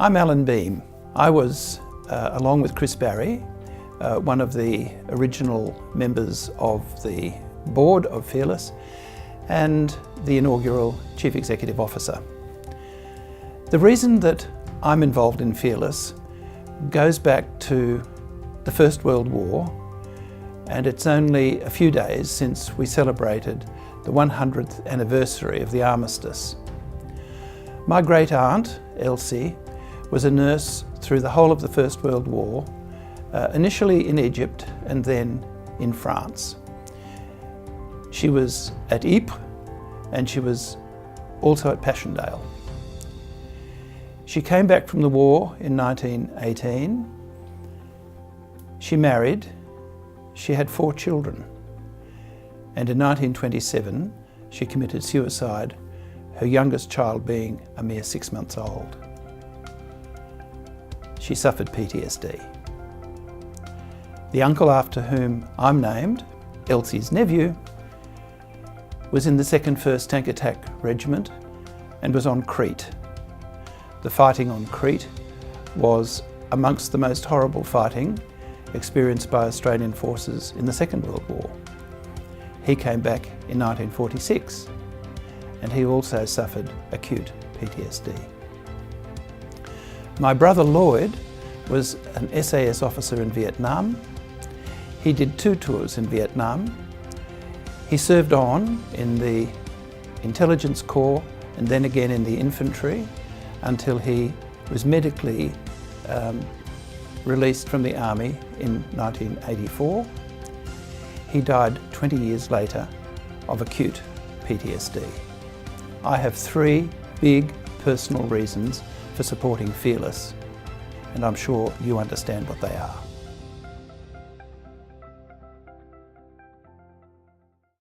I'm Allan Behm. I was, along with Chris Barry, one of the original members of the board of FearLess and the inaugural Chief Executive Officer. The reason that I'm involved in FearLess goes back to the First World War, and it's only a few days since we celebrated the 100th anniversary of the armistice. My great aunt, Elsie, was a nurse through the whole of the First World War, initially in Egypt and then in France. She was at Ypres and she was also at Passchendaele. She came back from the war in 1918. She married. She had 4 children. And in 1927, she committed suicide, her youngest child being a mere 6 months old. She suffered PTSD. The uncle after whom I'm named, Elsie's nephew, was in the 2nd 1st Tank Attack Regiment and was on Crete. The fighting on Crete was amongst the most horrible fighting experienced by Australian forces in the Second World War. He came back in 1946 and he also suffered acute PTSD. My brother Lloyd was an SAS officer in Vietnam. He did 2 tours in Vietnam. He served on in the Intelligence Corps and then again in the infantry until he was medically released from the army in 1984. He died 20 years later of acute PTSD. I have 3 big personal reasons for supporting FearLess, and I'm sure you understand what they are.